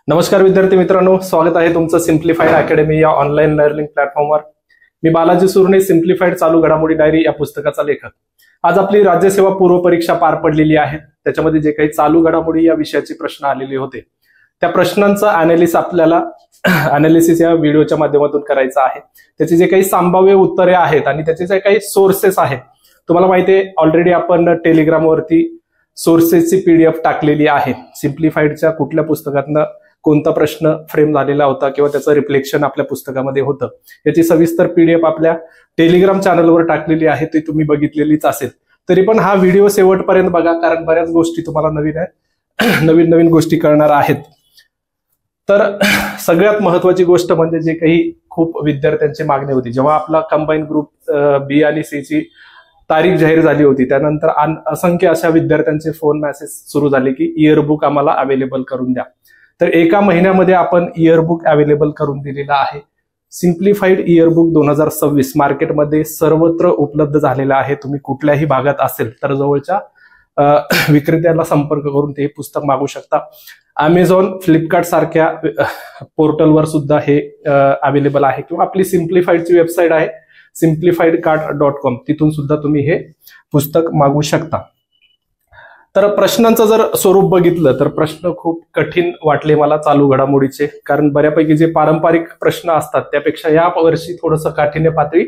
नमस्कार विद्यार्थी मित्रांनो, स्वागत आहे तुमचं सिम्प्लिफाईड अकॅडमी या ऑनलाईन लर्निंग प्लॅटफॉर्मवर। मी बालाजी सुर्णे, सिम्प्लिफाईड चालू घडामोडी डायरी या पुस्तकाचा लेखक। आज आपली राज्यसेवा पूर्व परीक्षा पार पडलेली आहे। त्याच्यामध्ये जे काही चालू घडामोडी या विषयाचे प्रश्न आलेले होते, त्या प्रश्नांचं अनालिसिस या व्हिडिओच्या माध्यमातून करायचं आहे। त्याचे जे काही संभाव्य उत्तरे आहेत आणि त्याचे जे काही सोर्सेस आहेत, तुम्हाला माहिती आहे ऑलरेडी आपण टेलिग्रामवरती सोर्सेसची पीडीएफ टाकलेली आहे। सिम्प्लिफाईडच्या कुठल्या पुस्तकातनं कोणता प्रश्न फ्रेम झालेला होता किंवा त्याचं रिफ्लेक्शन आपल्या पुस्तकामध्ये होतं, याची सविस्तर पीडीएफ आपल्या टेलिग्राम चॅनलवर टाकलेली आहे, ती तुम्ही बघितलेलीच असेल। तरी पण हा व्हिडिओ शेवटपर्यंत बघा, कारण बऱ्याच गोष्टी तुम्हाला नवीन गोष्टी कळणार आहेत। तर सगळ्यात महत्वाची गोष्ट म्हणजे जे काही खूप विद्यार्थ्यांची मागणी होती, जेव्हा आपला कंबाईन ग्रुप बी आणि सी ची तारीख जाहीर झाली होती, त्यानंतर असंख्य अशा विद्यार्थ्यांचे फोन मेसेज सुरू झाले की इयरबुक आम्हाला अवेलेबल करून द्या। तर एका महिन्यामध्ये आपण इयरबुक अवेलेबल करून दिलेला आहे। सिम्प्लिफाईड इयरबुक 2026 मार्केटमध्ये सर्वत्र उपलब्ध झालेला आहे। तुम्ही कुठल्याही भागात असेल तर जवळच्या विक्रेत्याला संपर्क करून ते पुस्तक मागू शकता। अमेझॉन, फ्लिपकार्ट सारख्या पोर्टलवर सुद्धा हे अवेलेबल आहे, किंवा आपली सिम्प्लिफाईडची वेबसाईट आहे simplifiedcart.com, तिथून सुद्धा तुम्ही हे पुस्तक मागू शकता। तर प्रश्नांचं जर स्वरूप बघितलं तर प्रश्न खूप कठीण वाटले मला चालू घडामोडीचे, कारण बऱ्यापैकी जे पारंपरिक प्रश्न असतात त्यापेक्षा या वर्षी थोडंसं काठिण्य पातळी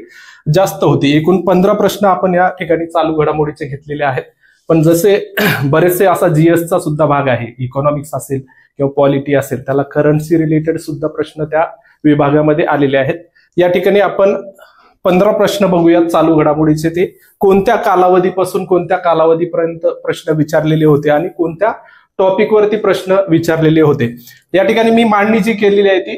जास्त होती। एकूण 15 प्रश्न आपण या ठिकाणी चालू घडामोडीचे घेतलेले आहेत। पण जसे बरेचसे असा जीएसचा सुद्धा भाग आहे, इकॉनॉमिक्स असेल किंवा पॉलिटी असेल, त्याला करन्सी रिलेटेड सुद्धा प्रश्न त्या विभागामध्ये आलेले आहेत। या ठिकाणी आपण 15 प्रश्न बघूयात चालू घडामोडीचे। ते कोणत्या कालावधीपासून कोणत्या कालावधीपर्यंत प्रश्न विचारलेले होते आणि कोणत्या टॉपिकवरती प्रश्न विचारलेले होते। या ठिकाणी मी मांडणी जी केलेली आहे ती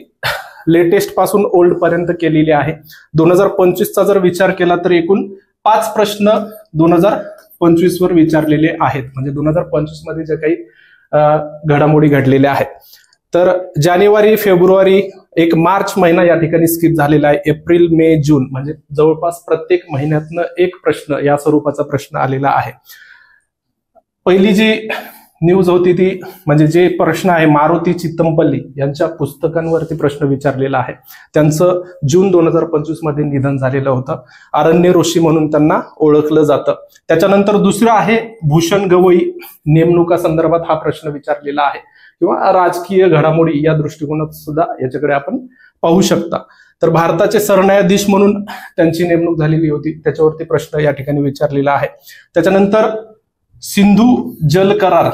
लेटेस्ट पासून ओल्ड पर्यंत केलेली आहे। 2025 चा जर विचार केला तर एकूण 5 प्रश्न 2025 वर विचारलेले आहेत, म्हणजे 2025 मध्ये जे काही घडामोडी घडलेल्या आहेत। तर जानेवारी, फेब्रुवारी, एक मार्च महिना या ठिकाणी स्किप झालेला आहे। एप्रिल, मे, जून, म्हणजे जवळपास प्रत्येक महिन्यातनं एक प्रश्न या स्वरूपाचा प्रश्न आलेला आहे। पहिली जी न्यूज होती ती म्हणजे जे प्रश्न आहे, मारुती चित्तमपल्ली यांच्या पुस्तकांवरती प्रश्न विचारलेला आहे। त्यांचं जून 2025 मध्ये निधन झालेलं होतं। अरण्य ऋषी म्हणून त्यांना ओळखलं जातं। त्याच्यानंतर दुसरं आहे भूषण गवई, नेमणुका संदर्भात हा प्रश्न विचारलेला आहे, किंवा राजकीय घडामोडी या दृष्टिकोनात सुद्धा याच्याकडे आपण पाहू शकता। तर भारताचे सरन्यायाधीश म्हणून त्यांची नेमणूक झालेली होती, त्याच्यावरती प्रश्न या ठिकाणी विचारलेला आहे। त्याच्यानंतर सिंधू जल करार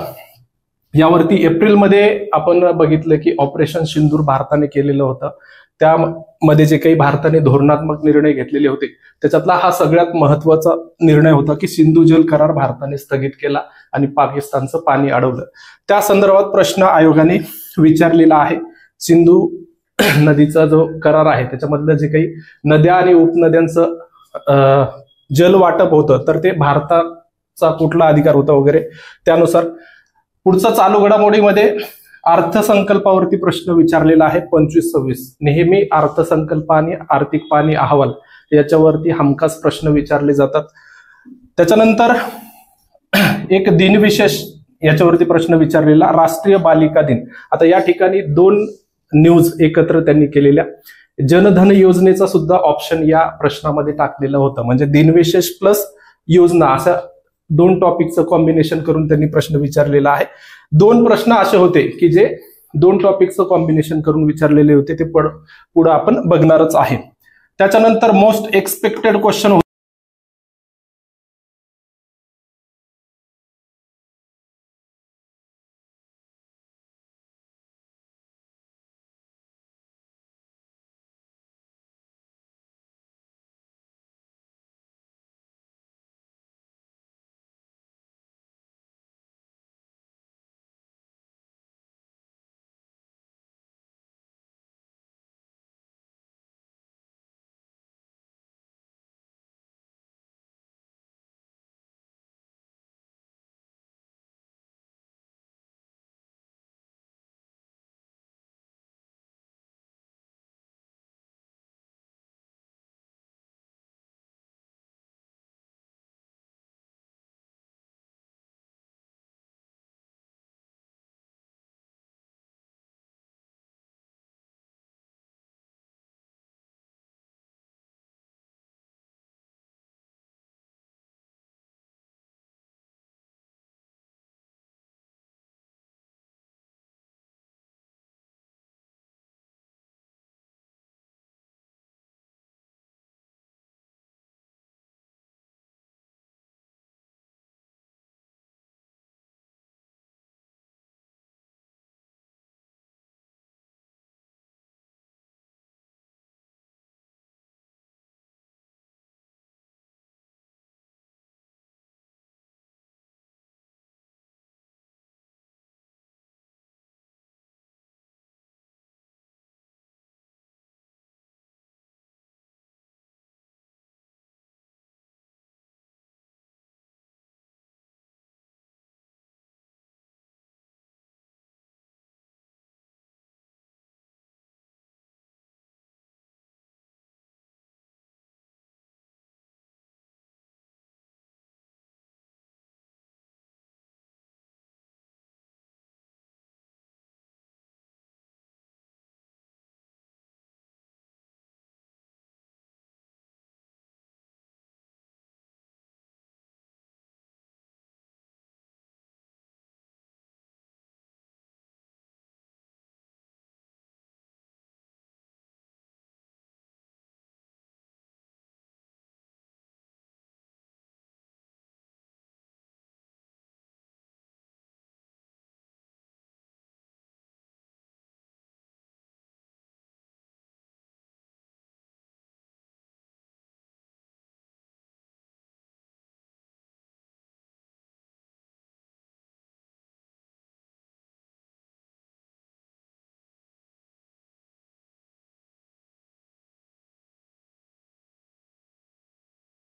यावरती एप्रिलमध्ये आपण बघितलं की ऑपरेशन सिंदूर भारताने केलेलं होतं। त्यामध्ये जे काही भारताने धोरणात्मक निर्णय घेतलेले होते, त्याच्यातला हा सगळ्यात महत्वाचा निर्णय होता की सिंधू जल करार भारताने स्थगित केला आणि पाकिस्तानचं पाणी अडवलं। त्या संदर्भात प्रश्न आयोगाने विचारलेला आहे। सिंधू नदीचा जो करार आहे त्याच्यामधलं जे काही नद्या आणि उपनद्यांचं जल वाटप होतं, तर ते भारताचा कुठला अधिकार होता वगैरे त्यानुसार। पुढचा चालू घडामोडीमध्ये अर्थसंकल्पावरती प्रश्न विचारलेला आहे 25-26। नेहमी अर्थसंकल्प आणि आर्थिक पाहणी अहवाल याच्यावरती हमखास प्रश्न विचारले जातात। त्याच्यानंतर एक दिनविशेष याच्यावरती प्रश्न विचारलेला, राष्ट्रीय बालिका दिन। आता या ठिकाणी 2 न्यूज एकत्र त्यांनी केलेल्या। जनधन योजनेचा सुद्धा ऑप्शन या प्रश्नामध्ये टाकलेलं होतं, म्हणजे दिनविशेष प्लस योजना अशा 2 टॉपिकचं कॉम्बिनेशन करून त्यांनी प्रश्न विचारलेला आहे। 2 प्रश्न असे होते की जे 2 टॉपिकचं कॉम्बिनेशन करून विचारलेले होते, ते पुढे आपण बघणारच आहे। त्याच्यानंतर मोस्ट एक्सपेक्टेड क्वेश्चन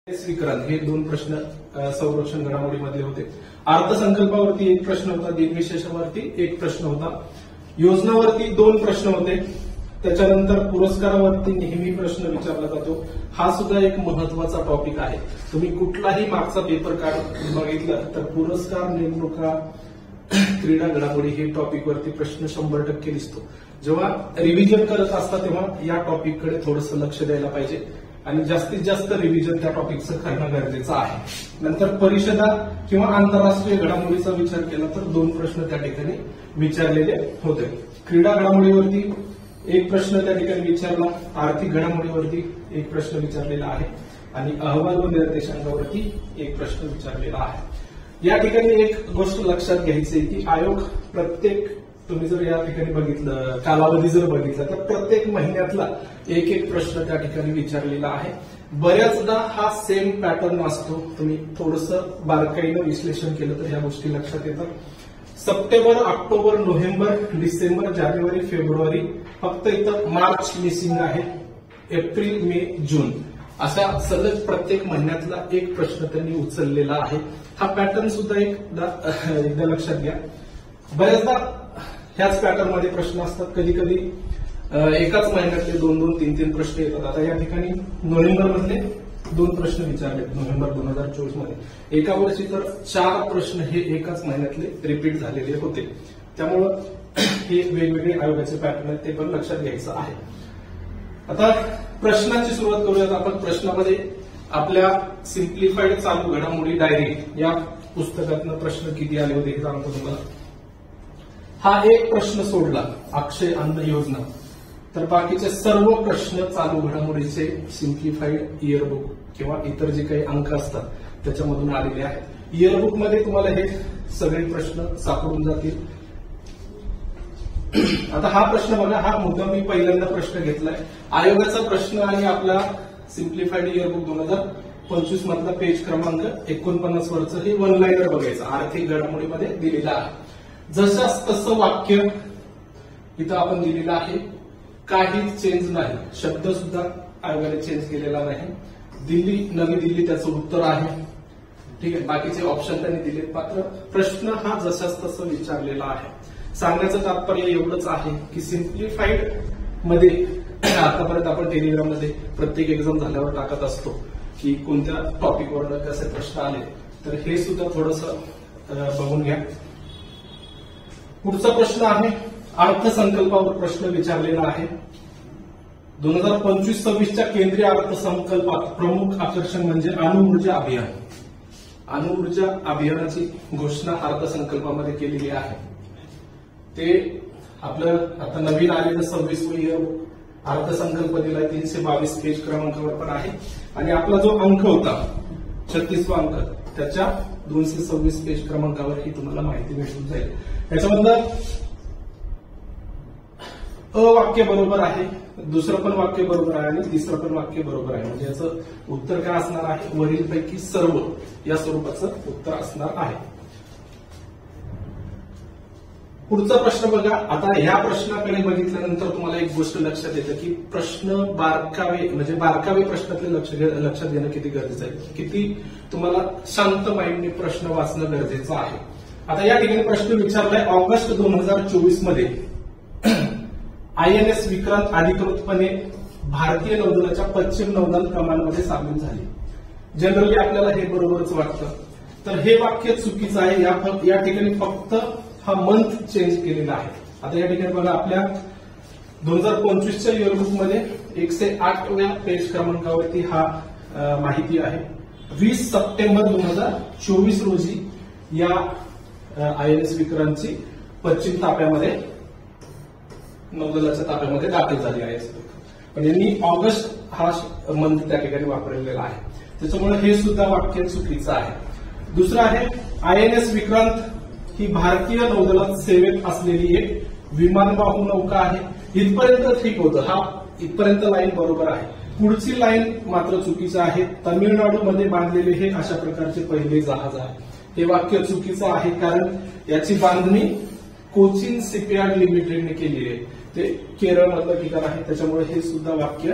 विक्रांत हे 2 प्रश्न संरक्षण घडामोडीमधले होते. अर्थसंकल्पावरती 1 प्रश्न होता, दिनविशेषावरती 1 प्रश्न होता, योजनावरती 2 प्रश्न होते. त्याच्यानंतर पुरस्कारावरती नेहमी प्रश्न विचारला जातो. हा सुद्धा एक महत्वाचा टॉपिक आहे. तुम्ही कुठलाही मागचा पेपर काढून बघितला तर पुरस्कार, नेमणुका, क्रीडा घडामोडी हे टॉपिकवरती प्रश्न 100% दिसतो. जेव्हा रिव्हिजन करत असता तेव्हा या टॉपिककडे थोडंसं लक्ष द्यायला पाहिजे आणि जास्तीत जास्त रिव्हिजन त्या टॉपिकचं करणं गरजेचं आहे. नंतर परिषदा किंवा आंतरराष्ट्रीय घडामोडीचा विचार केला तर 2 प्रश्न त्या ठिकाणी विचारलेले होते. क्रीडा घडामोडीवरती 1 प्रश्न त्या ठिकाणी विचारला, आर्थिक घडामोडीवरती 1 प्रश्न विचारलेला आहे आणि अहवाल व निर्देशांकावरती 1 प्रश्न विचारलेला आहे. या ठिकाणी एक गोष्ट लक्षात घ्यायची की आयोग प्रत्येक, तुम्ही जर या ठिकाणी बघितलं, कालावधी जर बघितला तर प्रत्येक महिन्यातला 1 प्रश्न त्या ठिकाणी विचारलेला आहे. बऱ्याचदा हा सेम पॅटर्न असतो. तुम्ही थोडंसं बारकाईनं विश्लेषण केलं तर या गोष्टी लक्षात येतात. सप्टेंबर, ऑक्टोबर, नोव्हेंबर, डिसेंबर, जानेवारी, फेब्रुवारी, फक्त इथं मार्च मिसिंग आहे. एप्रिल, मे, जून असा सलग प्रत्येक महिन्यातला 1 प्रश्न त्यांनी उचललेला आहे. हा पॅटर्न सुद्धा एकदा लक्षात घ्या. बऱ्याचदा ह्याच पॅटर्न मध्ये प्रश्न असतात. कधी कधी एकाच महिन्यातले 2-2, 3-3 प्रश्न येतात. आता या ठिकाणी नोव्हेंबर मधले 2 प्रश्न विचारले. नोव्हेंबर 2024 मध्ये एका वर्षी तर 4 प्रश्न हे एकाच महिन्यातले रिपीट झालेले होते. त्यामुळं हे वेगवेगळे आयोगाचे पॅटर्न आहेत, ते पण लक्षात घ्यायचं आहे. आता प्रश्नाची सुरुवात करूयात आपण. प्रश्नामध्ये आपल्या सिम्प्लिफाईड चालू घडामोडी डायरी या पुस्तकातनं प्रश्न किती आले होते हे सांगतो तुम्हाला. हा 1 प्रश्न सोडला, अक्षय अन्न योजना, तर बाकीचे सर्व प्रश्न चालू घडामोडीचे सिम्प्लिफाईड इयरबुक किंवा इतर जे काही अंक असतात त्याच्यामधून आलेले आहेत. इयरबुकमध्ये तुम्हाला हे सगळे प्रश्न सापडून जातील. आता हा प्रश्न बघा, हा मुद्दा मी पहिल्यांदा प्रश्न घेतलाय. आयोगाचा प्रश्न आणि आपला सिम्प्लिफाईड इयरबुक 2025 मधला पेज क्रमांक 49 वरचं हे 1 लाईनर बघायचं. आर्थिक घडामोडीमध्ये दिलेलं आहे. जशाच तसं वाक्य इथं आपण दिलेलं आहे. काहीच चेंज नाही, शब्द सुद्धा आयोगाने चेंज केलेला नाही. दिल्ली, नवी दिल्ली त्याचं उत्तर आहे. ठीक आहे, बाकीचे ऑप्शन त्यांनी दिलेत. मात्र प्रश्न हा जशाच तसं विचारलेला आहे. सांगण्याचं तात्पर्य एवढंच आहे की सिम्प्लिफाईड मध्ये आतापर्यंत आपण टेलिग्राममध्ये प्रत्येक एक्झाम झाल्यावर टाकत असतो की कोणत्या टॉपिकवर कसे प्रश्न आले, तर हे सुद्धा थोडंसं बघून घ्या. पुढचा प्रश्न आहे अर्थसंकल्पावर प्रश्न विचारलेला आहे. 2025-26च्या केंद्रीय अर्थसंकल्पात प्रमुख आकर्षण म्हणजे अणुऊर्जा अभियान. अणुऊर्जा अभियानाची घोषणा अर्थसंकल्पामध्ये केलेली आहे. ते आपलं आता नवीन आलेलं 26वं इयरबुक अर्थसंकल्प दिलाय, 322 पेज क्रमांकावर पण आहे. आणि आपला जो अंक होता 36वा अंक, त्याच्या 226 पेज क्रमांकावर ही तुम्हाला माहिती भेटून जाईल. याच्यामधलं अ वाक्य बरोबर आहे, दुसरं पण वाक्य बरोबर आहे आणि तिसरं पण वाक्य बरोबर आहे. म्हणजे याचं उत्तर काय असणार आहे, वरीलपैकी सर्व या स्वरूपाचं उत्तर असणार आहे. पुढचा प्रश्न बघा. आता ह्या प्रश्नाकडे बघितल्यानंतर तुम्हाला एक गोष्ट लक्षात येते की प्रश्न बारकावे प्रश्नातले लक्षात घेणं किती गरजेचं आहे, किती तुम्हाला शांत माइंडने प्रश्न वाचणं गरजेचं आहे. आता या ठिकाणी प्रश्न विचारलाय, ऑगस्ट 2024 मध्ये INS विक्रांत अधिकृतपणे भारतीय नौदलाच्या पश्चिम नौदल कमांडमध्ये सामील झाली. जनरली आपल्याला हे बरोबरच वाटतं, तर हे वाक्य चुकीचं आहे. या ठिकाणी फक्त हा मंथ चेंज केलेला आहे. आता या ठिकाणी बघा, आपल्या 2025च्या इयरबुकमध्ये 108व्या पेज क्रमांकावरती हा माहिती आहे. 20 सप्टेंबर 2024 रोजी या INS विक्रांतची पश्चिम ताफ्यामध्ये, नौदलाच्या ताफ्यामध्ये दाखल झाली आहे. पण यांनी ऑगस्ट हा मंथ त्या ठिकाणी वापरलेला आहे, त्याच्यामुळे हे सुद्धा वाक्य चुकीचं आहे. दुसरं आहे, INS विक्रांत ही भारतीय नौदलात सेवेत असलेली एक विमानवाहू नौका आहे. इथपर्यंत ठीक होतं, हा इथपर्यंत लाईन बरोबर आहे. पुढची लाईन मात्र चुकीचं आहे. तमिळनाडूमध्ये बांधलेले हे अशा प्रकारचे पहिले जहाज आहे. हे वाक्य चुकीचं आहे, कारण याची बांधणी कोचिन शिपयार्ड लिमिटेडने केलेली आहे. ते केरळमधलं ठिकाण आहे, त्याच्यामुळे हे सुद्धा वाक्य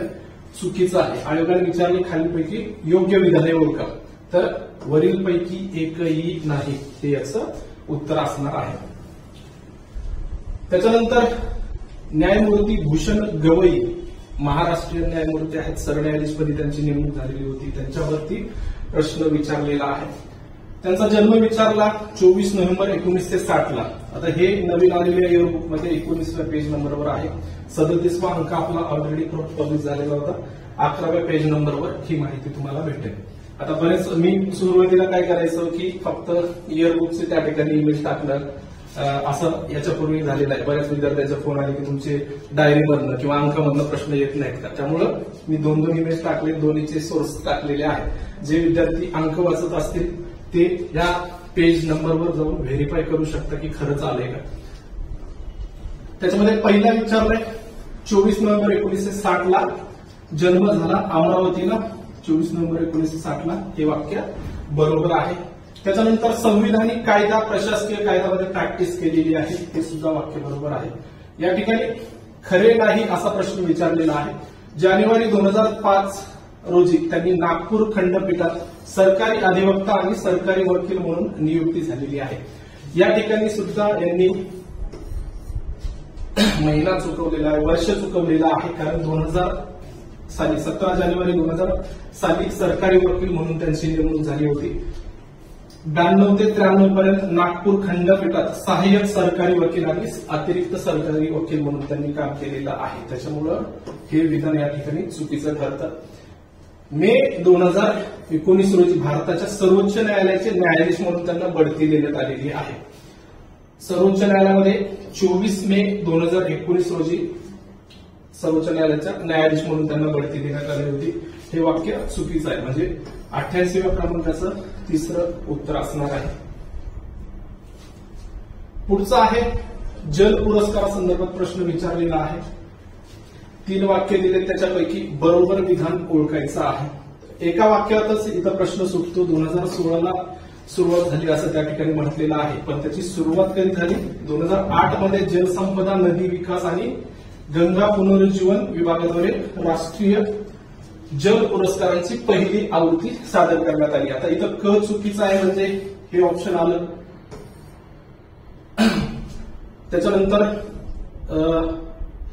चुकीचं आहे. आयोगाने विचारले खालीलपैकी योग्य विधाने ओळखा, तर वरीलपैकी एकही नाही हे याचं उत्तर असणार आहे. त्याच्यानंतर न्यायमूर्ती भूषण गवई महाराष्ट्रीयन न्यायमूर्ती आहेत, सरन्यायाधीशपदी त्यांची नेमणूक झालेली होती, त्यांच्यावरती प्रश्न विचारलेला आहे. त्यांचा जन्म विचारला 24 नोव्हेंबर 1960 ला. आता हे नवीन आलेल्या इयरबुकमध्ये 19व्या पेज नंबरवर आहे. 37वा अंक आपला ऑलरेडी पब्लिश झालेला होता. 11व्या पेज नंबरवर ही माहिती तुम्हाला भेटेल. आता बरेच मी सुरुवातीला काय करायचं की फक्त इयरबुकचे त्या ठिकाणी इमेज टाकलं, असं याच्यापूर्वी झालेलं आहे. बऱ्याच विद्यार्थ्यांचे फोन आले की तुमचे डायरीमधनं किंवा अंकामधनं प्रश्न येत नाहीत का, त्यामुळं मी दोन इमेज टाकले, दोन्हीचे सोर्स टाकलेले आहेत. जे विद्यार्थी अंक वाचत असतील ते या पेज नंबरवर जाऊन व्हेरीफाय करू शकता की खरंच आलंय का. त्याच्यामध्ये पहिला विचारलंय 24 नोव्हेंबर 1960 ला जन्म झाला अमरावतीला, 24 नोव्हेंबर 1960 ला हे वाक्य बरोबर आहे. त्याच्यानंतर संविधानिक कायदा प्रशासकीय कायद्यामध्ये प्रॅक्टिस केलेली आहे, हे सुद्धा वाक्य बरोबर आहे. या ठिकाणी खरे नाही असा प्रश्न विचारलेला आहे. जानेवारी 2005 रोजी त्यांनी नागपूर खंडपीठात सरकारी अधिवक्ता आणि सरकारी वकील म्हणून नियुक्ती झालेली आहे. या ठिकाणी सुद्धा यांनी महिना चुकवलेला आहे, वर्ष चुकवलेला आहे, कारण 2000 साली 17 जानेवारी 2000 साली सरकारी वकील म्हणून त्यांची नेमणूक झाली होती. 92 ते 93 पर्यंत नागपूर खंडपीठात सहाय्यक सरकारी वकील आणि अतिरिक्त सरकारी वकील म्हणून त्यांनी काम केलेलं आहे. त्याच्यामुळं हे विधान या ठिकाणी चुकीचं ठरतं. मे 2019 रोजी भारताच्या सर्वोच्च न्यायालयाचे न्यायाधीश म्हणून त्यांना बढती देण्यात आलेली आहे. सर्वोच्च न्यायालयामध्ये 24 मे 2019 रोजी सर्वोच्च न्यायालयाच्या न्यायाधीश म्हणून त्यांना बढती देण्यात आली होती. हे वाक्य चुकीचं आहे, म्हणजे 88व्या क्रमांकाचं तिसरं उत्तर असणार आहे. पुढचं आहे जल पुरस्कारासंदर्भात प्रश्न विचारलेला आहे. 3 वाक्य दिले, त्याच्यापैकी बरोबर विधान ओळखायचं आहे. एका वाक्यातच इथं प्रश्न सुटतो. 2016 ला सुरुवात झाली असं त्या ठिकाणी म्हटलेलं आहे, पण त्याची सुरुवात कधी झाली? 2008 मध्ये जलसंपदा, नदी विकास आणि गंगा पुनरुज्जीवन विभागाद्वारे राष्ट्रीय जल पुरस्कारांची पहिली आवृत्ती सादर करण्यात आली. आता इथं क चुकीचं आहे, म्हणजे हे ऑप्शन आलं. त्याच्यानंतर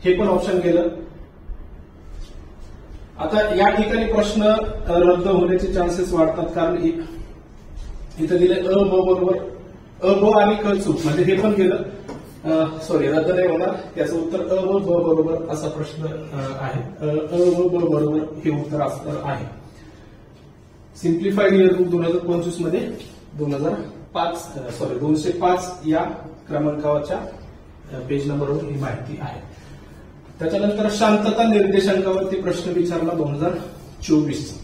हे पण ऑप्शन गेलं. आता या ठिकाणी प्रश्न रद्द होण्याचे चान्सेस वाढतात, कारण इथं दिले अ ब बरोबर, अ ब आणि क चूक, म्हणजे हे पण गेलं. सॉरी, रद्द नाही होणार. याचं उत्तर अ व ब बरोबर असा प्रश्न आहे. अ व ब बरोबर हे उत्तर असणार आहे. सिम्प्लिफाईड इयरबुक 2025 मध्ये 205 या क्रमांकाच्या पेज नंबरवर ही माहिती आहे. त्याच्यानंतर शांतता निर्देशांकावरती प्रश्न विचारला 2024.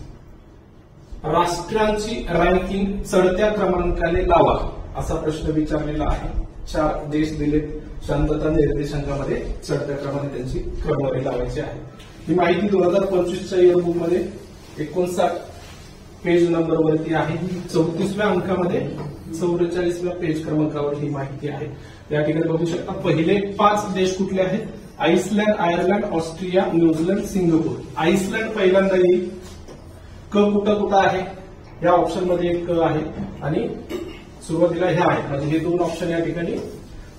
राष्ट्रांची रँकिंग चढत्या क्रमांकाने लावा असा प्रश्न विचारलेला आहे. 4 देश दिलेत. शांतता निर्देशांकामध्ये चढत्या क्रमाने त्यांची क्रमवारी लावायची आहे. ही माहिती 2025च्या इयरबुकमध्ये 59 पेज नंबरवरती आहे. 34व्या अंकामध्ये 44व्या पेज क्रमांकावर ही माहिती आहे. या ठिकाणी बघू शकता पहिले 5 देश कुठले आहेत? Iceland, Ireland, Austria, New Zealand, Singapore. Iceland पहिल्यांदा येईल. क कुठं आहे? या ऑप्शन मध्ये एक क आहे आणि सुरुवातीला ह्या आहे, म्हणजे हे 2 ऑप्शन या ठिकाणी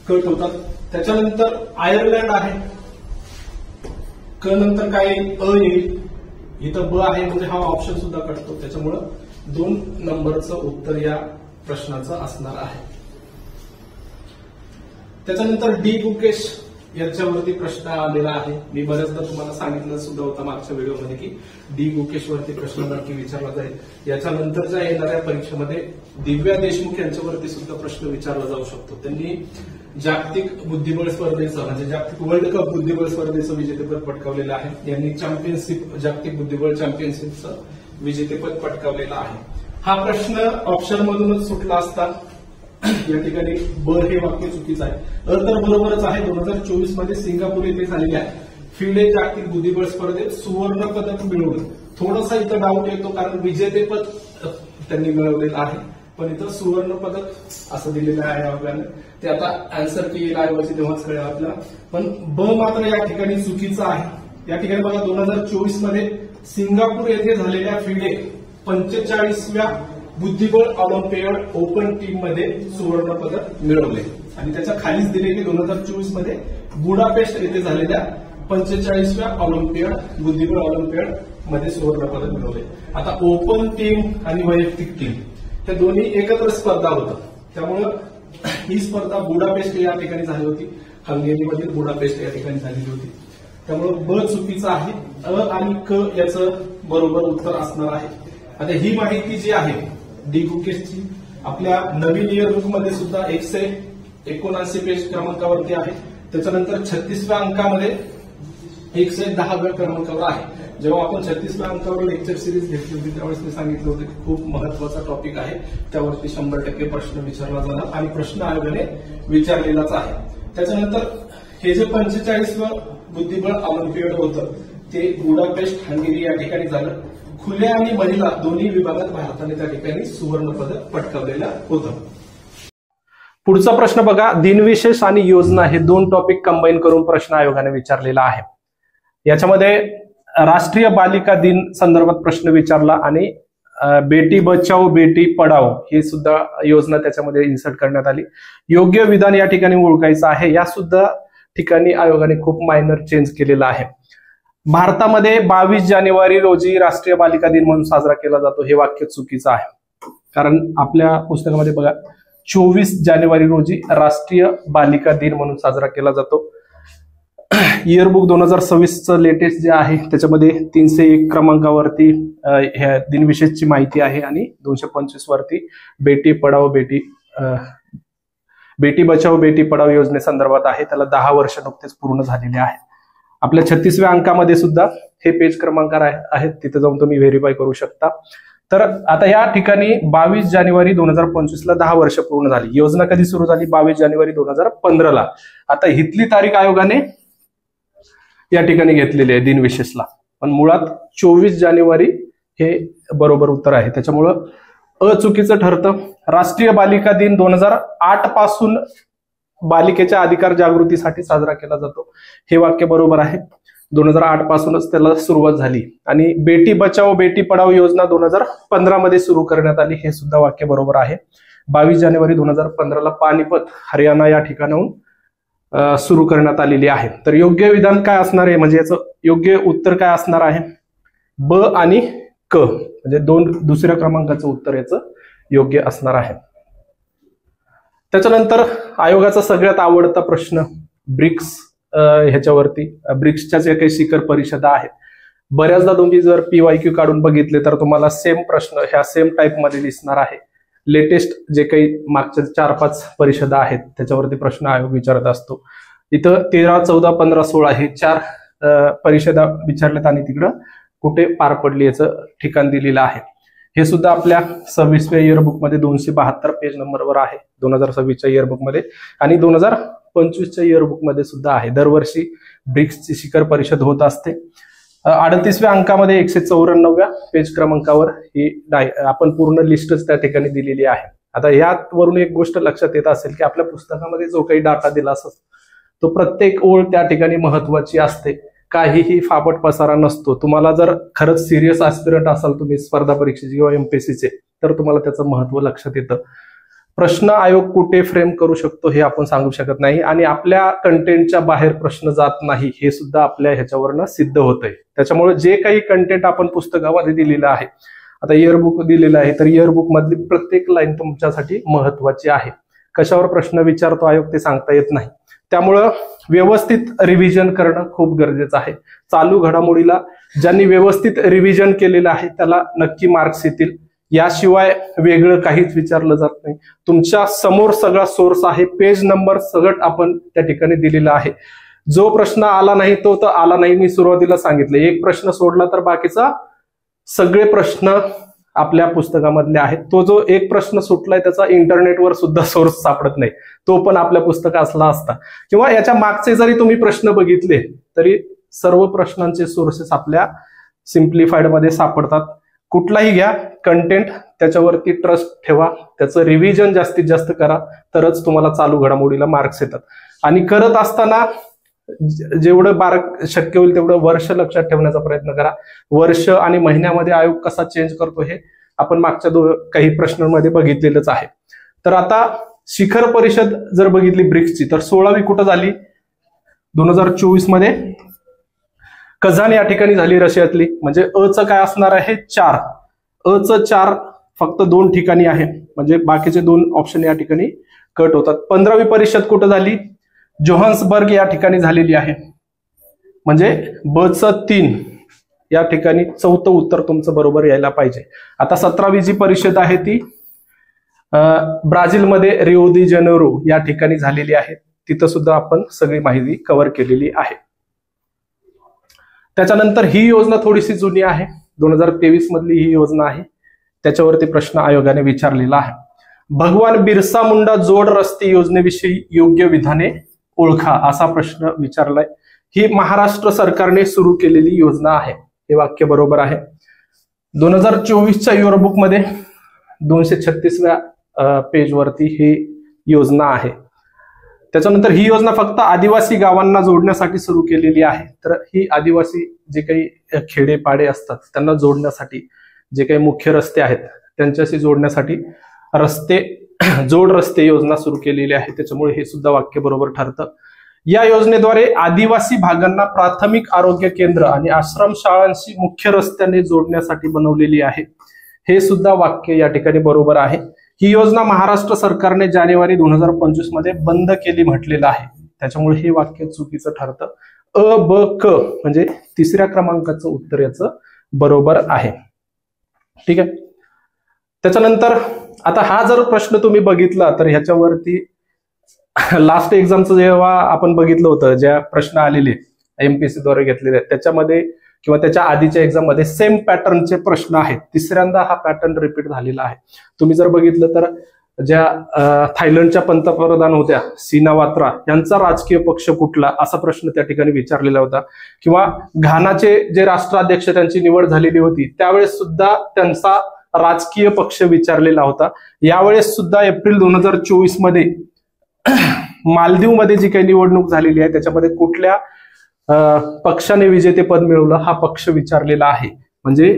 कट होतात. त्याच्यानंतर आयर्लंड आहे. क नंतर काय येईल? अ येईल. इथं ब आहे, म्हणजे हा ऑप्शन सुद्धा कटतो. त्याच्यामुळं 2 नंबरचं उत्तर या प्रश्नाचं असणार आहे. त्याच्यानंतर डी गुकेश याच्यावरती प्रश्न आलेला आहे. मी बऱ्याचदा तुम्हाला सांगितलं सुद्धा होता मागच्या व्हिडिओमध्ये की डी गुकेशवरती प्रश्न नक्की विचारला जाईल. याच्यानंतरच्या येणाऱ्या परीक्षेमध्ये दिव्या देशमुख यांच्यावरती सुद्धा प्रश्न विचारला जाऊ शकतो. त्यांनी जागतिक बुद्धिबळ स्पर्धेचं, म्हणजे जागतिक वर्ल्ड कप बुद्धिबळ स्पर्धेचं विजेतेपद पटकावलेलं आहे. यांनी जागतिक बुद्धिबळ चॅम्पियनशिपचं विजेतेपद पटकावलेलं आहे. हा प्रश्न ऑप्शनमधूनच सुटला असता. या ठिकाणी ब हे वाक्य चुकीचं आहे. अ तर बरोबरच आहे. 2024 मध्ये सिंगापूर येथे झालेल्या फिडे जागतिक बुद्धिबळ स्पर्धेत सुवर्ण पदक मिळवलं. थोडासा इथं डाऊट येतो, कारण विजेतेपद त्यांनी मिळवलेलं आहे, पण इथं सुवर्ण पदक असं दिलेलं आहे आपल्याला. ते आता आन्सर की लाईव्हवरती तेव्हाच कळेल आपल्याला. पण ब मात्र या ठिकाणी चुकीचं आहे. या ठिकाणी बघा 2024 मध्ये सिंगापूर येथे झालेल्या फिडे 45व्या बुद्धिबळ ऑलिम्पियाड ओपन टीम मध्ये सुवर्ण पदक मिळवले आणि त्याच्या खालीच दिले की 2024 मध्ये बुडापेस्ट येथे झालेल्या 45व्या ऑलिम्पियाड बुद्धिबळ ऑलिम्पियाड मध्ये सुवर्ण पदक मिळवले। आता ओपन टीम आणि वैयक्तिक टीम हे दोन्ही एकत्र स्पर्धा होतात, त्यामुळं ही स्पर्धा बुडापेस्ट या ठिकाणी झाली होती, हंगेरीमधील बुडापेस्ट या ठिकाणी झालेली होती। त्यामुळे ब चुकीचं आहे, अ आणि क याचं बरोबर उत्तर असणार आहे। आता ही माहिती जी आहे डी गुकेशची आपल्या नवीन इयरबुक मध्ये सुद्धा 179 पेज क्रमांकावरती आहे। त्याच्यानंतर 36व्या अंकामध्ये 110व्या क्रमांकावर आहे। जेव्हा आपण 36व्या अंकावर लेक्चर सिरीज घेतली होती त्यावेळेस मी सांगितलं होतं की खूप महत्वाचा टॉपिक आहे, त्यावरती 100% प्रश्न विचारला जाणार आणि प्रश्न आयोगाने विचारलेलाच आहे। त्याच्यानंतर हे जे 45वं बुद्धिबळ ऑलिम्पियाड होतं ते बुडापेस्ट हंगेरी या ठिकाणी झालं। खुल्या आणि महिला दोन्ही विभागात भारताने त्या ठिकाणी सुवर्ण पदक पटकावलेलं होतं। पुढचा प्रश्न बघा, दिनविशेष आणि योजना हे दोन टॉपिक कंबाईन करून प्रश्न आयोगाने विचारलेला आहे। याच्यामध्ये राष्ट्रीय बालिका दिन संदर्भात प्रश्न विचारला आणि बेटी बचाओ बेटी पढाओ ही सुद्धा योजना त्याच्यामध्ये इन्सर्ट करण्यात आली। योग्य विधान या ठिकाणी ओळखायचं आहे, या सुद्धा ठिकाणी आयोगाने खूप मायनर चेंज केलेला आहे। भारतामध्ये 22 जानेवारी रोजी राष्ट्रीय बालिका दिन म्हणून साजरा केला जातो हे वाक्य चुकीचं आहे, कारण आपल्या पुस्तकामध्ये बघा 24 जानेवारी रोजी राष्ट्रीय बालिका दिन म्हणून साजरा केला जातो। इयरबुक 2026 लेटेस्ट जे आहे त्याच्यामध्ये 301 क्रमांकावरती ह्या दिनविशेषची माहिती आहे आणि 225 वरती बेटी पढाओ बेटी बचाओ बेटी पढाओ योजनेसंदर्भात आहे, त्याला 10 वर्ष नुकतेच पूर्ण झालेले आहेत। आपल्या 36व्या अंकामध्ये सुद्धा हे पेज क्रमांक आहेत, तिथे जाऊन तुम्ही व्हेरीफाय करू शकता। तर आता या ठिकाणी 22 जानेवारी 2025ला 10 वर्ष पूर्ण झाली। योजना कधी सुरू झाली? 22 जानेवारी 2015ला। आता हितली तारीख आयोगाने या ठिकाणी घेतलेली आहे दिनविशेषला, पण मुळात 24 जानेवारी हे बरोबर उत्तर आहे, त्याच्यामुळं अ चुकीचं ठरतं। राष्ट्रीय बालिका दिन 2008 पासून बालिकेच्या अधिकार जागृतीसाठी साजरा केला जातो हे वाक्य बरोबर आहे, 2008 पासूनच त्याला सुरुवात झाली। आणि बेटी बचाओ बेटी पढाओ योजना 2015 मध्ये सुरू करण्यात आली हे सुद्धा वाक्य बरोबर आहे। 22 जानेवारी 2015ला पानिपत हरियाणा या ठिकाणाहून सुरू करण्यात आलेली आहे। तर योग्य विधान काय असणार आहे, म्हणजे याचं योग्य उत्तर काय असणार आहे? ब आणि क, म्हणजे दुसऱ्या क्रमांकाचं उत्तर याचं योग्य असणार आहे। त्याच्यानंतर आयोगाचा सगळ्यात आवडता प्रश्न ब्रिक्स ह्याच्यावरती, ब्रिक्सच्या जे काही शिखर परिषदा आहेत, बऱ्याचदा तुम्ही जर PYQ काढून बघितले तर तुम्हाला सेम प्रश्न ह्या सेम टाइप मध्ये दिसणार आहे। लेटेस्ट जे काही मागच्या 4-5 परिषदा आहेत त्याच्यावरती प्रश्न आयोग विचारत असतो। इथं 13, 14, 15, 16 हे 4 परिषदा विचारल्यात आणि तिकडं कुठे पार पडली याचं ठिकाण दिलेलं आहे। हे सुद्धा आपल्या 26व्या इयरबुक मध्ये 272 पेज नंबरवर आहे 2026च्या इयरबुक मध्ये, आणि 2025च्या इयरबुक मध्ये सुद्धा आहे। दरवर्षी ब्रिक्सची शिखर परिषद होत असते। 38व्या अंकामध्ये 194व्या पेज क्रमांकावर ही आपण पूर्ण लिस्टच त्या ठिकाणी दिलेली आहे। आता यावरून एक गोष्ट लक्षात येत असेल की आपल्या पुस्तकामध्ये जो काही डाटा दिला असतो तो प्रत्येक ओळ त्या ठिकाणी महत्वाची असते, काहीही फापट पसारा नसतो। तुम्हाला जर खरंच सिरियस ऍस्पिरंट असाल तुम्ही स्पर्धा परीक्षेचे किंवा MPSCचे, तर तुम्हाला त्याचं महत्व लक्षात येतं। प्रश्न आयोग कुठे फ्रेम करू शकतो हे आपण सांगू शकत नाही, आणि आपल्या कंटेंटच्या बाहेर प्रश्न जात नाही हे सुद्धा आपल्या ह्याच्यावरनं सिद्ध होतंय। त्याच्यामुळे जे काही कंटेंट आपण पुस्तकामध्ये दिलेलं आहे, आता इयरबुक दिलेलं आहे तर इयरबुक मधली प्रत्येक लाईन तुमच्यासाठी महत्वाची आहे। कशावर प्रश्न विचारतो आयोग ते सांगता येत नाही, त्यामुळं व्यवस्थित रिव्हिजन करणं खूप गरजेचं आहे। चालू घडामोडीला ज्यांनी व्यवस्थित रिव्हिजन केलेलं आहे त्याला नक्की मार्क्स येतील, याशिवाय वेगळं काहीच विचारलं जात नाही। तुमच्या समोर सगळा सोर्स आहे, पेज नंबर सगळं आपण त्या ठिकाणी दिलेला आहे। जो प्रश्न आला नाही तो तर आला नाही, मी सुरुवातीला सांगितलं। एक प्रश्न सोडला तर बाकीचा सगळे प्रश्न आपल्या पुस्तकामधले आहेत। तो जो एक प्रश्न सुटलाय त्याचा इंटरनेटवर सुद्धा सोर्स सापडत नाही, तो पण आपल्या पुस्तकात असला असता, किंवा याच्या मागचे जरी तुम्ही प्रश्न बघितले तरी सर्व प्रश्नांचे सोर्सेस आपल्या सिम्प्लिफाईड मध्ये सापडतात। कुठलाही घ्या कंटेंट, त्याच्यावरती ट्रस्ट ठेवा, त्याचं रिव्हिजन जास्तीत जास्त करा, तरच तुम्हाला चालू घडामोडीला मार्क्स येतात। आणि करत असताना जेवढं बारक शक्य होईल तेवढं वर्ष लक्षात ठेवण्याचा प्रयत्न करा. वर्ष आणि महिन्यामध्ये आयोग कसा चेंज करतो हे आपण मागच्या काही प्रश्नांमध्ये बघितलेलंच आहे. तर आता शिखर परिषद जर बघितली ब्रिक्सची, तर 16वी कुठं झाली? 2024 मध्ये कझान या ठिकाणी झाली रशियातली. म्हणजे अचं काय असणार आहे? 4. अचं 4 फक्त 2 ठिकाणी आहे, म्हणजे बाकीचे 2 ऑप्शन या ठिकाणी कट होतात. 15वी परिषद कुठं झाली? जोहान्सबर्ग या ठिकाणी झालेली आहे, म्हणजे बचं 3 या ठिकाणी. 4थं उत्तर तुमचं बरोबर यायला पाहिजे. आता 17वी जी परिषद आहे ती ब्राझीलमध्ये रिओ दी जेनेरो या ठिकाणी झालेली आहे. तिथं सुद्धा आपण सगळी माहिती कव्हर केलेली आहे. त्याच्यानंतर ही योजना थोडीशी जुनी आहे, 2023 मधली ही योजना आहे. त्याच्यावरती प्रश्न आयोगाने विचारलेला आहे. भगवान बिरसा मुंडा जोड रस्ते योजनेविषयी योग्य विधाने ओळखा, असा प्रश्न विचारलाय. ही महाराष्ट्र सरकारने सुरू केलेली योजना आहे. हे वाक्य बरोबर आहे. 2024च्या युअरबुक मध्ये 236व्या पेजवरती ही योजना आहे. त्याच्यानंतर ही योजना फक्त आदिवासी गावांना जोडण्यासाठी सुरू केलेली आहे. तर ही आदिवासी जे काही खेडेपाडे असतात त्यांना जोडण्यासाठी, जे काही मुख्य रस्ते आहेत त्यांच्याशी जोडण्यासाठी जोड रस्ते योजना सुरू केलेली आहे. त्याच्यामुळे हे सुद्धा वाक्य बरोबर ठरतं. या योजनेद्वारे आदिवासी भागांना प्राथमिक आरोग्य केंद्र आणि आश्रमशाळांशी मुख्य रस्त्याने जोडण्यासाठी बनवलेली आहे. हे सुद्धा वाक्य या ठिकाणी बरोबर आहे. ही योजना महाराष्ट्र सरकारने जानेवारी 2025 मध्ये बंद केली म्हटलेलं आहे. त्याच्यामुळे हे वाक्य चुकीचं ठरतं. अ ब क म्हणजे 3ऱ्या क्रमांकाचं उत्तर याचं बरोबर आहे. ठीक आहे. त्याच्यानंतर आता हा जर प्रश्न तुम्ही बघितला तर ह्याच्यावरती लास्ट एक्झामचं जेव्हा आपण बघितलं होतं, ज्या प्रश्न आलेले एमपीएससी द्वारे घेतलेले त्याच्यामध्ये किंवा त्याच्या आधीच्या एक्झाम मध्ये सेम पॅटर्नचे प्रश्न आहेत. 3ऱ्यांदा हा पॅटर्न रिपीट झालेला आहे. तुम्ही जर बघितलं तर ज्या थायलंडच्या पंतप्रधान होत्या सिनावात्रा यांचा राजकीय पक्ष कुठला, असा प्रश्न त्या ठिकाणी विचारलेला होता. किंवा घानाचे जे राष्ट्राध्यक्ष त्यांची निवड झालेली होती त्यावेळेस सुद्धा त्यांचा राजकीय पक्ष विचारलेला होता. यावेळेस सुद्धा एप्रिल 2024 मध्ये मालदीवमध्ये जी काही निवडणूक झालेली आहे त्याच्यामध्ये कुठल्या पक्षाने विजेतेपद मिळवलं हा पक्ष विचारलेला आहे. म्हणजे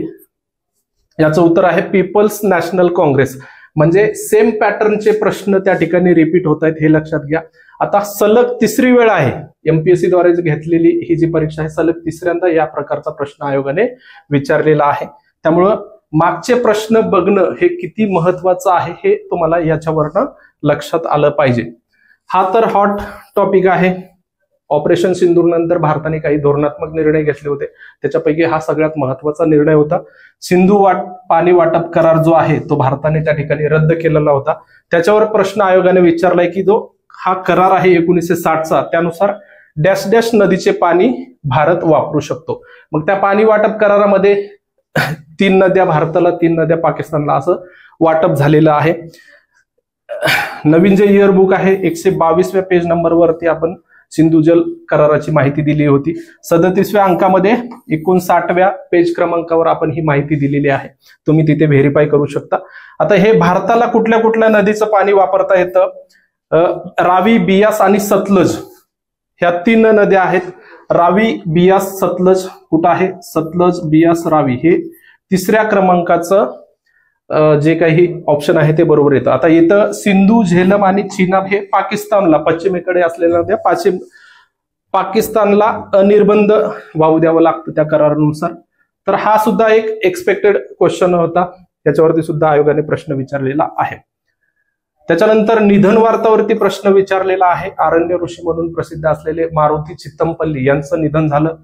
याचं उत्तर आहे पीपल्स नॅशनल काँग्रेस. म्हणजे सेम पॅटर्नचे प्रश्न त्या ठिकाणी रिपीट होत आहेत, हे लक्षात घ्या. आता सलग 3री वेळ आहे एमपीएससी द्वारे घेतलेली ही जी परीक्षा आहे, सलग 3ऱ्यांदा या प्रकारचा प्रश्न आयोगाने विचारलेला आहे. त्यामुळं मागचे प्रश्न बघणं हे किती महत्वाचं आहे हे तुम्हाला याच्यावरनं लक्षात आलं पाहिजे. हा तर हॉट टॉपिक आहे. ऑपरेशन सिंदूर नंतर भारताने काही धोरणात्मक निर्णय घेतले होते, त्याच्यापैकी हा सगळ्यात महत्वाचा निर्णय होता. सिंधू पाणी वाटप करार जो आहे तो भारताने त्या ठिकाणी रद्द केलेला होता. त्याच्यावर प्रश्न आयोगाने विचारलाय की जो हा करार आहे 1960चा, त्यानुसार डॅश डॅश नदीचे पाणी भारत वापरू शकतो. मग त्या पाणी वाटप करारामध्ये 3 नद्या भारताला, 3 नद्या पाकिस्तानला असं वाटप झालेलं आहे. नवीन जे इयर बुक आहे 122व्या पेज नंबरवरती आपण सिंधू जल कराराची माहिती दिली होती. 37व्या अंकामध्ये 59व्या पेज क्रमांकावर आपण ही माहिती दिलेली आहे. तुम्ही तिथे व्हेरीफाय करू शकता. आता हे भारताला कुठल्या कुठल्या नदीचं पाणी वापरता येतं? रावी, बियास आणि सतलज ह्या 3 नद्या आहेत. रावी, बियास, सतलज कुठं आहे? सतलज, बियास, रावी हे 3ऱ्या क्रमांकाचं जे काही ऑप्शन आहे ते बरोबर येतं. आता इथं सिंधू, झेलम आणि चिनाब हे पाकिस्तानला, पश्चिमेकडे असलेल्या नद्या पाकिस्तानला अनिर्बंध वाहू द्यावं लागतं त्या करारानुसार. तर हा सुद्धा एक एक्सपेक्टेड क्वेश्चन होता, त्याच्यावरती सुद्धा आयोगाने प्रश्न विचारलेला आहे. त्याच्यानंतर निधन वार्तावरती प्रश्न विचारलेला आहे. आरण्य ऋषी म्हणून प्रसिद्ध असलेले मारुती चित्तमपल्ली यांचं निधन झालं,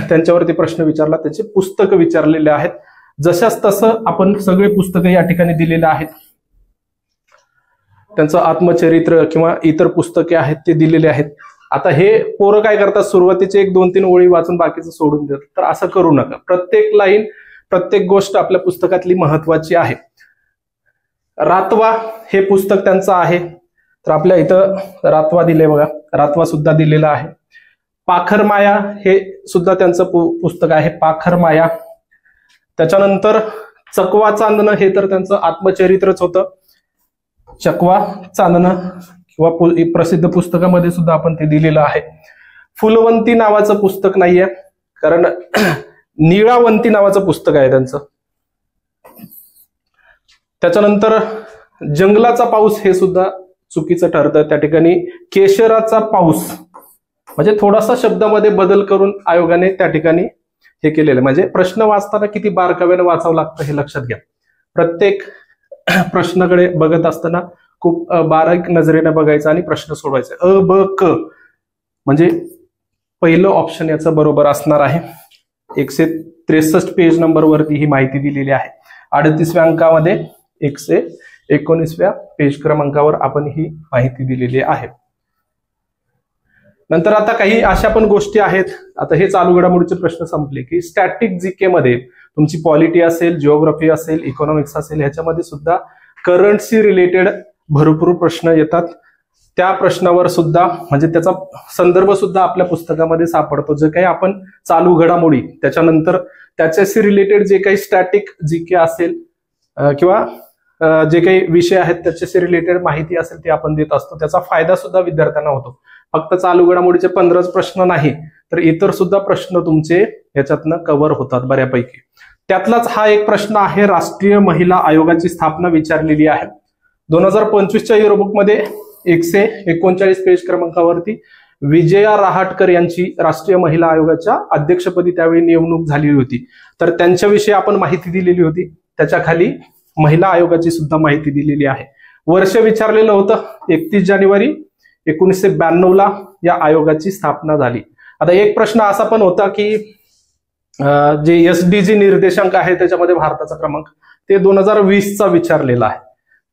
त्यांच्यावरती प्रश्न विचारला. त्याचे पुस्तकं विचारलेले आहेत. जशाच तसं आपण सगळे पुस्तकं या ठिकाणी दिलेले आहेत. त्यांचं आत्मचरित्र किंवा इतर पुस्तके आहेत ते दिलेले आहेत. आता हे पोरं काय करतात, सुरुवातीचे 1-2-3 ओळी वाचून बाकीचं सोडून देतात. तर असं करू नका. प्रत्येक लाईन, प्रत्येक गोष्ट आपल्या पुस्तकातली महत्वाची आहे. रातवा हे पुस्तक त्यांचं आहे, तर आपल्या इथं रातवा दिले बघा, रातवा सुद्धा दिलेला आहे. पाखरमाया हे सुद्धा त्यांचं पुस्तक आहे, पाखरमाया. त्याच्यानंतर चकवा चांदणं हे तर त्यांचं आत्मचरित्रच होतं, चकवा चांदणं किंवा प्रसिद्ध पुस्तकामध्ये सुद्धा आपण ते दिलेलं आहे. फुलवंती नावाचं पुस्तक नाहीये, कारण निळावंती नावाचं पुस्तक आहे त्यांचं. त्याच्यानंतर जंगलाचा पाऊस हे सुद्धा चुकीचं ठरतं. त्या ठिकाणी केशराचा पाऊस म्हणजे थोडासा शब्दामध्ये बदल करून आयोगाने त्या ठिकाणी हे केलेलं. म्हणजे प्रश्न वाचताना किती बारकाव्याने वाचावं लागतं हे लक्षात घ्या. प्रत्येक प्रश्नाकडे बघत असताना खूप बारीक नजरेने बघायचं आणि प्रश्न सोडवायचा. अ ब क म्हणजे पहिलं ऑप्शन याचं बरोबर असणार आहे. 163 पेज नंबरवरती ही माहिती दिलेली आहे. 38व्या अंकामध्ये 119व्या पेज क्रमांकावर आपण ही माहिती दिलेली आहे. नंतर आता काही अशा पण गोष्टी आहेत. आता हे चालू घडामोडीचे प्रश्न संपले की स्टॅटिक जीके मध्ये तुमची पॉलिटी असेल, जिओग्राफी असेल, इकॉनॉमिक्स असेल, ह्याच्यामध्ये सुद्धा करंटशी रिलेटेड भरपूर प्रश्न येतात. त्या प्रश्नावर सुद्धा म्हणजे त्याचा संदर्भ सुद्धा आपल्या पुस्तकामध्ये सापडतो. जे काही आपण चालू घडामोडी त्याच्यानंतर त्याच्याशी रिलेटेड जे काही स्टॅटिक जीके असेल किंवा जे काही विषय आहेत त्याच्याशी रिलेटेड माहिती असेल ती आपण देत असतो. त्याचा फायदा सुद्धा विद्यार्थ्यांना होतो. फक्त चालू घडामोडीचे 15 प्रश्न नाही तर इतर सुद्धा प्रश्न तुमचे याच्यातनं कव्हर होतात बऱ्यापैकी. त्यातलाच हा एक प्रश्न आहे. राष्ट्रीय महिला आयोगाची स्थापना विचारलेली आहे. 2025च्या इयरबुक मध्ये 139 पेज क्रमांकावरती विजया रहाटकर यांची राष्ट्रीय महिला आयोगाच्या अध्यक्षपदी त्यावेळी नेमणूक झालेली होती. तर त्यांच्याविषयी आपण माहिती दिलेली होती. त्याच्या खाली महिला आयोगाची सुद्धा माहिती दिलेली आहे. वर्ष विचारलेलं होतं 31 जानेवारी 1992 या आयोगाची स्थापना झाली. आता एक प्रश्न असा पण होता की जे SDG निर्देशांक आहे त्याच्यामध्ये भारताचा क्रमांक ते 2020चा विचारलेला आहे.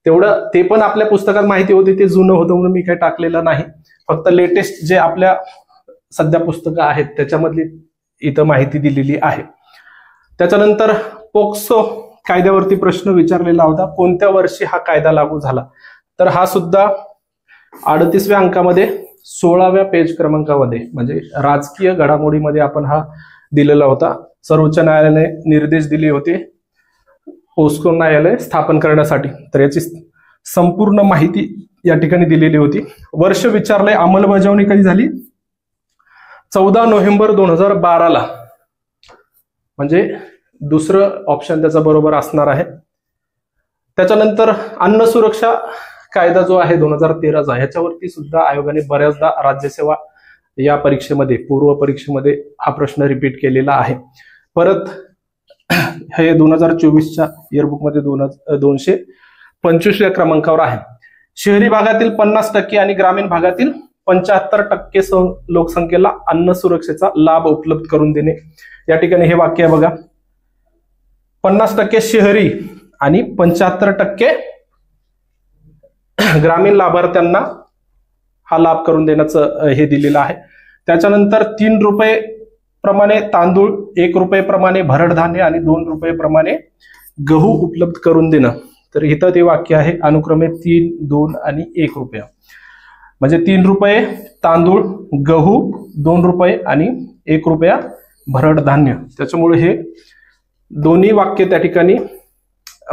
तेवढं ते पण आपल्या पुस्तकात माहिती होती, ते जुनं होतं म्हणून मी काही टाकलेलं नाही. फक्त लेटेस्ट जे आपल्या सध्या पुस्तकं आहेत त्याच्यामधली इथं माहिती दिलेली आहे. त्याच्यानंतर पोक्सो कायद्यावरती प्रश्न विचारलेला होता. कोणत्या वर्षी हा कायदा लागू झाला? तर हा सुद्धा 38व्या अंकामध्ये 16व्या पेज क्रमांकामध्ये म्हणजे राजकीय घडामोडीमध्ये आपण हा दिलेला होता. सर्वोच्च न्यायालयाने निर्देश दिले होते पोस्को न्यायालय स्थापन करण्यासाठी. तर याची संपूर्ण माहिती या ठिकाणी दिलेली होती. वर्ष विचारलंय. अंमलबजावणी कधी झाली? 14 नोव्हेंबर 2012 म्हणजे दुसरं ऑप्शन त्याचा बरोबर असणार आहे. त्याच्यानंतर अन्न सुरक्षा कायदा जो आहे 2013चा ह्याच्यावरती सुद्धा आयोगाने बऱ्याचदा राज्यसेवा या परीक्षेमध्ये पूर्व परीक्षेमध्ये हा प्रश्न रिपीट केलेला आहे. परत हे 2024च्या इयरबुकमध्ये 225व्या क्रमांकावर आहे. शहरी भागातील 50% आणि ग्रामीण भागातील 75% लोकसंख्येला अन्न सुरक्षेचा लाभ उपलब्ध करून देणे. या ठिकाणी हे वाक्य आहे बघा. 50% शहरी आणि 75% ग्रामीण लाभार्थ्यांना हा लाभ करून देण्याचं हे दिलेलं आहे. त्याच्यानंतर 3 रुपये प्रमाणे तांदूळ, 1 रुपये प्रमाणे भरड धान्य आणि 2 रुपये प्रमाणे गहू उपलब्ध करून देणं. तर इथं ते वाक्य आहे अनुक्रमे 3, 2 आणि 1 रुपया. म्हणजे 3 रुपये तांदूळ, गहू 2 रुपये आणि 1 रुपया भरड धान्य. त्याच्यामुळे हे दोन्ही वाक्य त्या ठिकाणी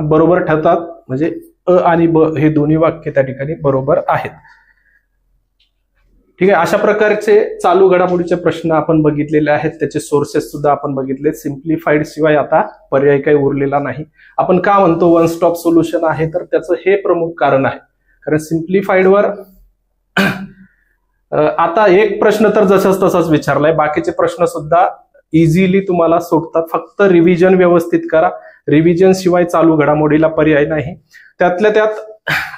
बरोबर ठरतात. म्हणजे अ आणि ब हे दोन्ही वाक्य त्या ठिकाणी बरोबर आहेत. ठीक आहे. अशा प्रकारचे चालू घडामोडीचे प्रश्न आपण बघितलेले आहेत. त्याचे सोर्सेस सुद्धा आपण बघितले. सिम्प्लिफाईड शिवाय आता पर्याय काही उरलेला नाही. आपण का म्हणतो वन स्टॉप सोल्युशन आहे? तर त्याचं हे प्रमुख कारण आहे. कारण सिम्प्लिफाईडवर आता एक प्रश्न तर जसाच तसाच विचारलाय. बाकीचे प्रश्न सुद्धा इझिली तुम्हाला सुटतात. फक्त रिव्हिजन व्यवस्थित करा. रिव्हिजन शिवाय चालू घडामोडीला पर्याय नाही. त्यातल्या त्यात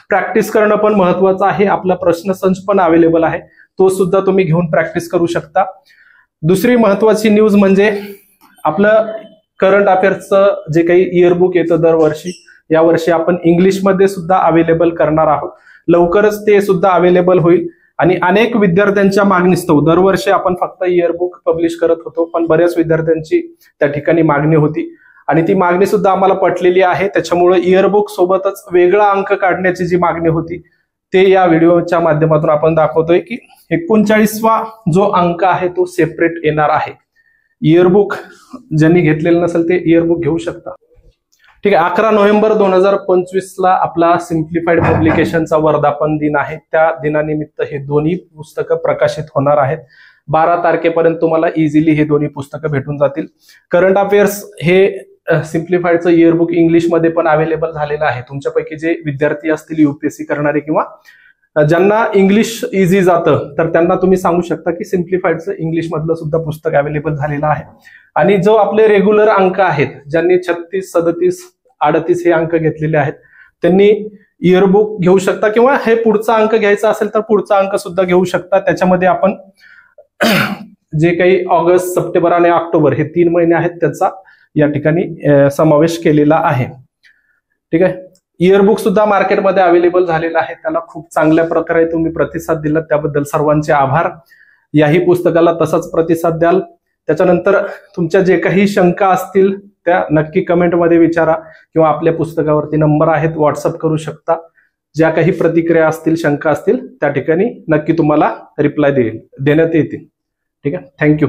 प्रॅक्टिस करणं पण महत्वाचं आहे. आपला प्रश्न संच पण अवेलेबल आहे, तो सुद्धा तुम्ही घेऊन प्रॅक्टिस करू शकता. दुसरी महत्वाची न्यूज म्हणजे आपलं करंट अफेअर्सचं जे काही इयरबुक येतं दरवर्षी, यावर्षी आपण इंग्लिशमध्ये सुद्धा अवेलेबल करणार आहोत. लवकरच ते सुद्धा अवेलेबल होईल. आणि अनेक विद्यार्थ्यांच्या मागणीस्तव दरवर्षी आपण फक्त इयरबुक पब्लिश करत होतो, पण बऱ्याच विद्यार्थ्यांची त्या ठिकाणी मागणी होती आणि ती मागणी सुद्धा आम्हाला पटलेली आहे. त्याच्यामुळे इयरबुक सोबतच वेगळा अंक काढण्याची जी मागणी होती ते या व्हिडिओच्या माध्यमातून आपण दाखवतोय की 39वा जो अंक आहे तो सेपरेट येणार आहे. इयरबुक ज्यांनी घेतलेलं नसेल ते इयरबुक घेऊ शकता. ठीक आहे. 11 नोव्हेंबर 2025ला आपला सिम्प्लिफाईड पब्लिकेशनचा वर्धापन दिन आहे. त्या दिनानिमित्त हे दोन्ही पुस्तकं प्रकाशित होणार आहेत. 12 तारखेपर्यंत तुम्हाला इझिली हे दोन्ही पुस्तकं भेटून जातील. करंट अफेअर्स हे सिम्प्लिफाईडचं इयरबुक इंग्लिशमध्ये पण अवेलेबल झालेलं आहे. तुमच्यापैकी जे विद्यार्थी असतील UPSC करणारे किंवा ज्यांना इंग्लिश इझी जातं तर त्यांना तुम्ही सांगू शकता की सिम्प्लिफाईडचं इंग्लिश मधलं सुद्धा पुस्तक अवेलेबल झालेलं आहे. आणि जो आपले रेग्युलर अंक आहेत, ज्यांनी 36, 37, 38 हे अंक घेतलेले आहेत, त्यांनी इयरबुक घेऊ शकता किंवा हे पुढचा अंक घ्यायचा असेल तर पुढचा अंक सुद्धा घेऊ शकता. त्याच्यामध्ये आपण जे काही ऑगस्ट, सप्टेंबर आणि ऑक्टोबर हे 3 महिने आहेत त्याचा या ठिकाणी समावेश केलेला आहे. ठीक आहे. इयरबुक सुद्धा मार्केटमध्ये अवेलेबल झालेला आहे. त्याला खूप चांगल्या प्रकारे तुम्ही प्रतिसाद दिलात त्याबद्दल सर्वांचे आभार. याही पुस्तकाला तसाच प्रतिसाद द्याल. त्याच्यानंतर तुमच्या जे काही शंका असतील त्या नक्की कमेंटमध्ये विचारा किंवा आपल्या पुस्तकावरती नंबर आहेत, व्हॉट्सअप करू शकता. ज्या काही प्रतिक्रिया असतील, शंका असतील त्या ठिकाणी नक्की तुम्हाला रिप्लाय देण्यात येतील. ठीक आहे. थँक्यू.